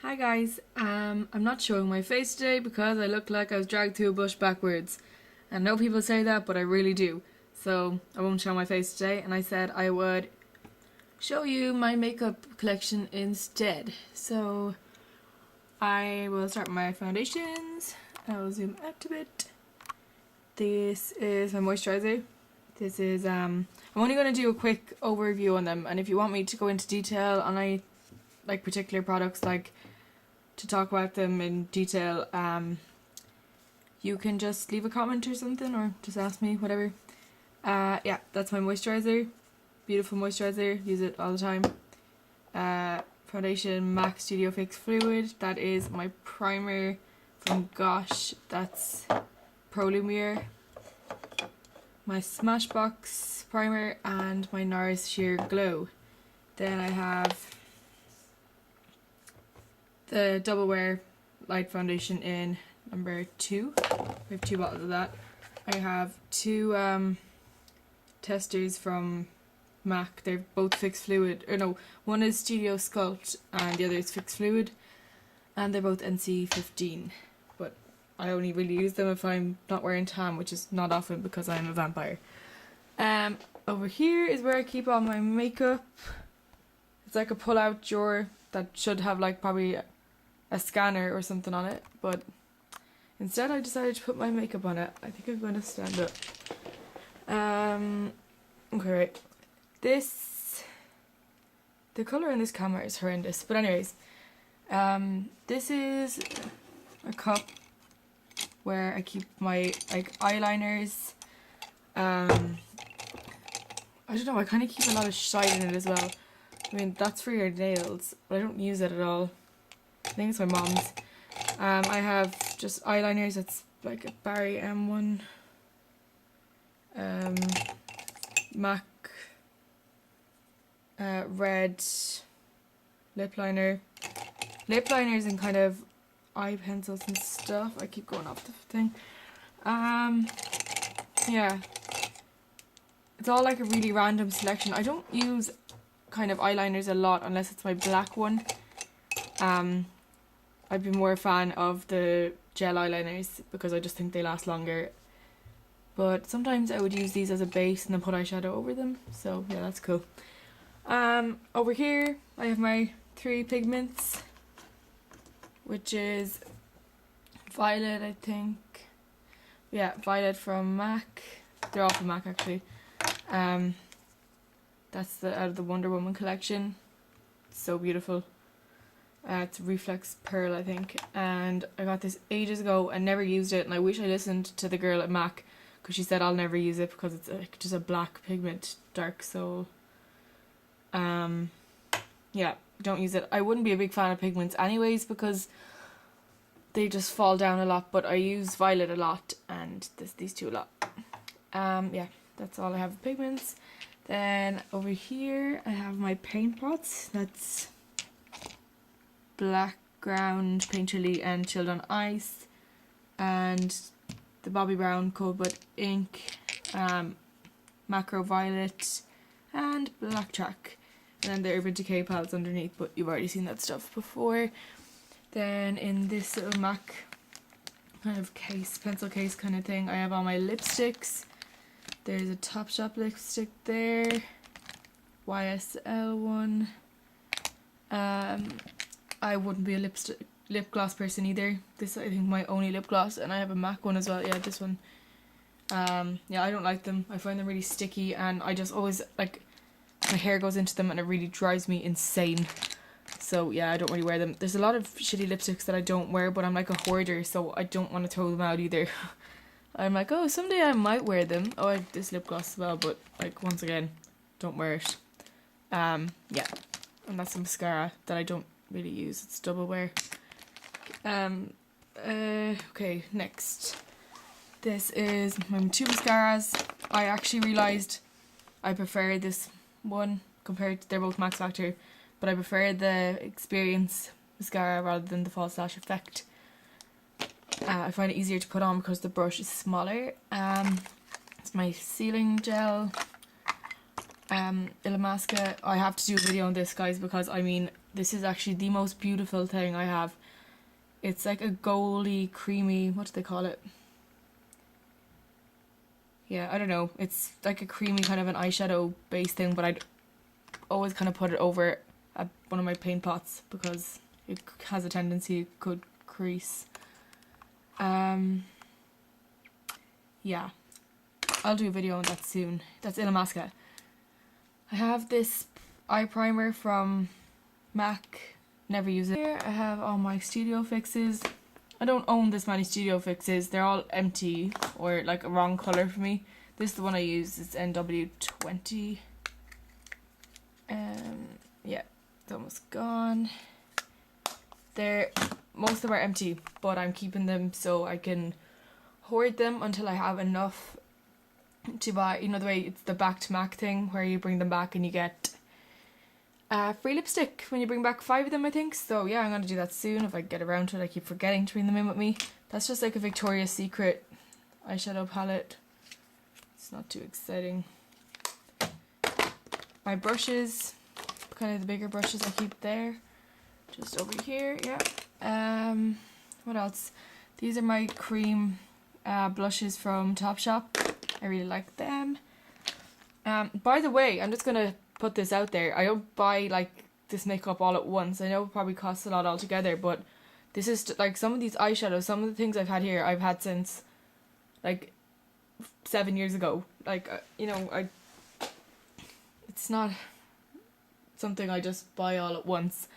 Hi guys, I'm not showing my face today because I look like I was dragged through a bush backwards. And I know people say that, but I really do. So I won't show my face today, and I said I would show you my makeup collection instead. So I will start with my foundations. I'll zoom out a bit. This is my moisturizer. This is I'm only going to do a quick overview on them, and if you want me to go into detail on any particular products, to talk about them in detail, you can just leave a comment or something, or just ask me, whatever. Yeah, that's my moisturizer. Beautiful moisturizer, use it all the time. Foundation MAC Studio Fix Fluid. That is my primer from Gosh. That's Pro Lumiere. My Smashbox primer and my NARS Sheer Glow. Then I have the Double Wear Light Foundation in number 2. We have 2 bottles of that. I have 2 testers from MAC. They're both Fix Fluid. Or no, one is Studio Sculpt and the other is Fix Fluid. And they're both NC15. But I only really use them if I'm not wearing tan, which is not often because I'm a vampire. Over here is where I keep all my makeup. It's like a pull-out drawer that should have probably a scanner or something on it, but instead I decided to put my makeup on it. I think I'm going to stand up. Okay, right. The colour in this camera is horrendous, but anyways, this is a cup where I keep my eyeliners. I don't know, I kind of keep a lot of shine in it as well. I mean, that's for your nails, but I don't use it at all. I think it's my mom's. I have just eyeliners. It's like a Barry M1. MAC red lip liner. Lip liners and kind of eye pencils and stuff. I keep going off the thing. Yeah. It's all like a really random selection. I don't use kind of eyeliners a lot unless it's my black one. I'd be more a fan of the gel eyeliners because I just think they last longer, but sometimes I would use these as a base and then put eyeshadow over them, so yeah, that's cool. Over here I have my 3 pigments, which is Violet, I think. Yeah, Violet from MAC. They're all from MAC actually. That's out of the Wonder Woman collection. It's so beautiful. It's Reflex Pearl, I think, and I got this ages ago and never used it, and I wish I listened to the girl at MAC because she said I'll never use it because it's just a black pigment, dark soul. Yeah, don't use it. I wouldn't be a big fan of pigments anyways because they just fall down a lot, but I use Violet a lot and these 2 a lot. Yeah, that's all I have of pigments. Then over here I have my paint pots. That's Black Ground, Paint Chili and Chilled on Ice, and the Bobbi Brown Cold Blood Ink, Macro Violet and Black Track, and then the Urban Decay palettes underneath, but you've already seen that stuff before. Then in this little MAC kind of case, pencil case kind of thing, I have all my lipsticks. There's a Topshop lipstick there, YSL one. I wouldn't be a lip gloss person either. This I think my only lip gloss, and I have a MAC one as well. Yeah, this one. Yeah, I don't like them. I find them really sticky, and I just always my hair goes into them, and it really drives me insane. So yeah, I don't really wear them. There's a lot of shitty lipsticks that I don't wear, but I'm like a hoarder, so I don't want to throw them out either. I'm like, oh, someday I might wear them. Oh, I have this lip gloss as well, but once again, don't wear it. Yeah, and that's a mascara that I don't really use. It's Double Wear. Okay, next. This is my 2 mascaras. I actually realised I prefer this one compared to, they're both Max Factor, but I prefer the Experience mascara rather than the False Lash Effect. I find it easier to put on because the brush is smaller. It's my sealing gel. Illamasqua. I have to do a video on this, guys, because I mean, This is actually the most beautiful thing I have. It's like a goldy, creamy, what do they call it? Yeah, I don't know. It's like a creamy kind of an eyeshadow base thing, but I'd always kind of put it over one of my paint pots because it has a tendency it could crease. Yeah, I'll do a video on that soon. That's Illamasqua. I have this eye primer from MAC. Never use it. Here I have all my studio fixes. I don't own this many studio fixes. They're all empty or like a wrong colour for me. This is the one I use. It's NW20. Yeah, it's almost gone. Most of them are empty, but I'm keeping them so I can hoard them until I have enough to buy. You know the way it's the back to MAC thing where you bring them back and you get free lipstick when you bring back 5 of them, I think. So yeah, I'm gonna do that soon if I get around to it. I keep forgetting to bring them in with me. That's just like a Victoria's Secret eyeshadow palette. It's not too exciting. My brushes, kind of the bigger brushes I keep there, just over here. Yeah. What else? These are my cream blushes from Topshop. I really like them. By the way, I'm just gonna put this out there. I don't buy like this makeup all at once. I know it probably costs a lot altogether, but this is like some of these eyeshadows, some of the things I've had here, I've had since like 7 years ago. Like you know, it's not something I just buy all at once.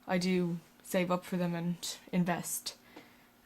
I do save up for them and invest.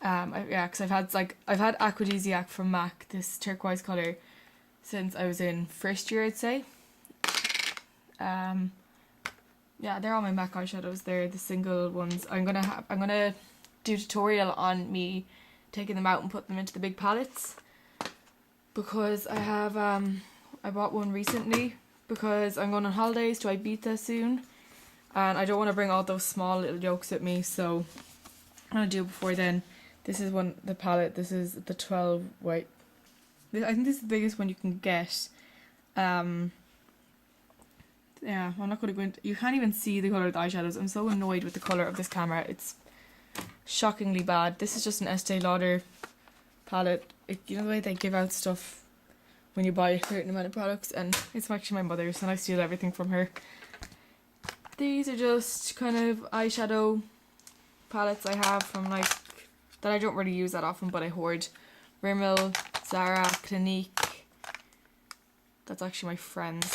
Yeah, because I've had Aphrodisiac from MAC, this turquoise colour, since I was in first year, I'd say. Yeah, they're all my MAC eyeshadows. They're the single ones. I'm gonna do a tutorial on me taking them out and putting them into the big palettes, because I have I bought one recently because I'm going on holidays to Ibiza soon, and I don't want to bring all those small little yolks with me, so I'm gonna do it before then. This is the palette. This is the 12 white. I think this is the biggest one you can get. Yeah, I'm not going to go into... You can't even see the colour of the eyeshadows. I'm so annoyed with the colour of this camera. It's shockingly bad. This is just an Estee Lauder palette. You know the way they give out stuff when you buy a certain amount of products, and it's actually my mother's and I steal everything from her. These are just kind of eyeshadow palettes I have from like... that I don't really use that often, but I hoard. Rimmel, Zara, Clinique. That's actually my friend's.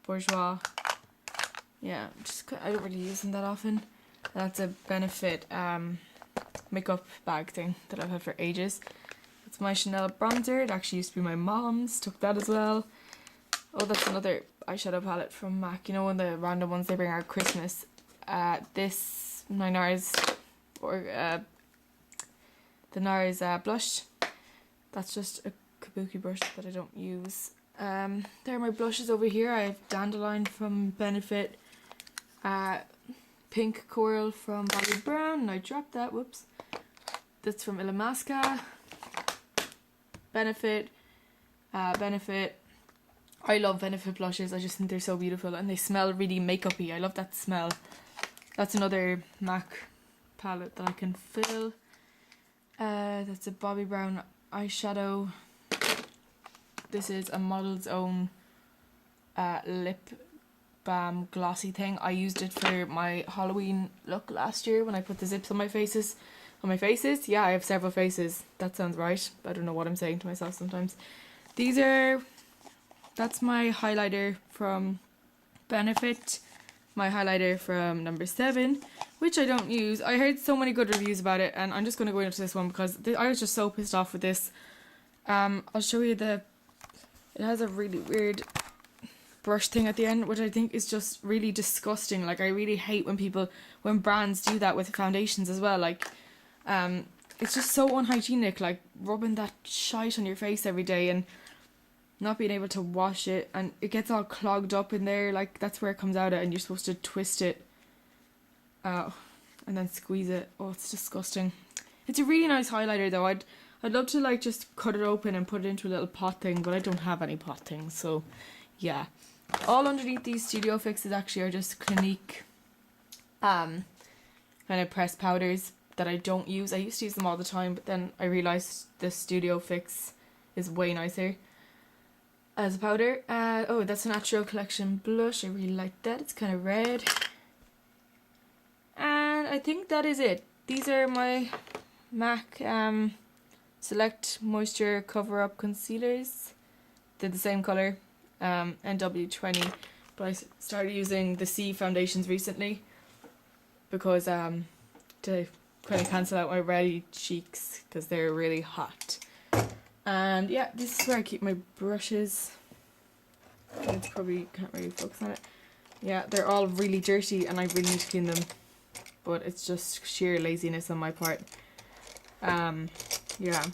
Bourjois. Yeah, I don't really use them that often. That's a Benefit makeup bag thing that I've had for ages. It's my Chanel bronzer. It actually used to be my mom's. Took that as well. Oh, that's another eyeshadow palette from MAC. You know, one of the random ones they bring out at Christmas. This my NARS or the NARS blush. That's just a kabuki brush that I don't use. There are my blushes over here. I have Dandelion from Benefit, Pink Coral from Bobbi Brown, and I dropped that, whoops. That's from Illamasqua, Benefit, Benefit. I love Benefit blushes. I just think they're so beautiful and they smell really makeup-y. I love that smell. That's another MAC palette that I can fill. That's a Bobbi Brown eyeshadow. This is a Model's Own lip balm glossy thing. I used it for my Halloween look last year when I put the zips on my faces. Yeah, I have several faces. That sounds right. I don't know what I'm saying to myself sometimes. That's my highlighter from Benefit. My highlighter from number 7, which I don't use. I heard so many good reviews about it, and I'm just going to go into this one because I was just so pissed off with this. I'll show you it has a really weird brush thing at the end, which I think is just really disgusting. Like, I really hate when brands do that with foundations as well. Like, it's just so unhygienic, like rubbing that shite on your face every day and not being able to wash it, and it gets all clogged up in there. Like, that's where it comes out at, and you're supposed to twist it and then squeeze it. Oh, it's disgusting. It's a really nice highlighter though. I'd love to like just cut it open and put it into a little pot thing, but I don't have any pot things, so yeah. All underneath these Studio Fixes actually are just Clinique kind of pressed powders that I don't use. I used to use them all the time, but then I realised the Studio Fix is way nicer as a powder. Oh, that's a Natural Collection blush. I really like that. It's kind of red. And I think that is it. These are my MAC Select Moisture Cover Up Concealers. They're the same colour, NW20, but I started using the C foundations recently because to kind of cancel out my red cheeks because they're really hot. And yeah, this is where I keep my brushes. It's probably can't really focus on it. Yeah, they're all really dirty and I really need to clean them, but it's just sheer laziness on my part. Yeah,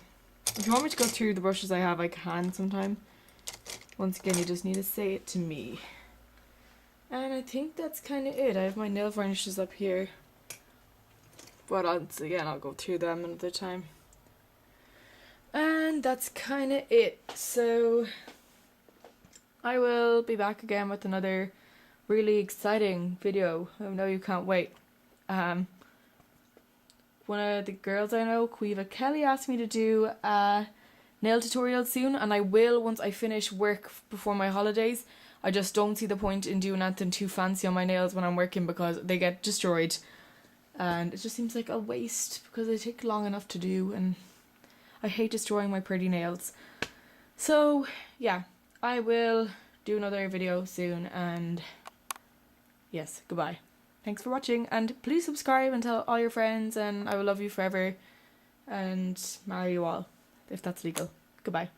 if you want me to go through the brushes I have, I can sometime. Once again, you just need to say it to me. And I think that's kind of it. I have my nail varnishes up here, but I'll go through them another time. And that's kind of it. So I will be back again with another really exciting video. I know you can't wait. One of the girls I know, Quiva Kelly, asked me to do a nail tutorial soon, and I will once I finish work before my holidays. I just don't see the point in doing anything too fancy on my nails when I'm working because they get destroyed, and it just seems like a waste because they take long enough to do, and I hate destroying my pretty nails. So yeah, I will do another video soon, and yes, goodbye. Thanks for watching, and please subscribe and tell all your friends, and I will love you forever and marry you all if that's legal. Goodbye.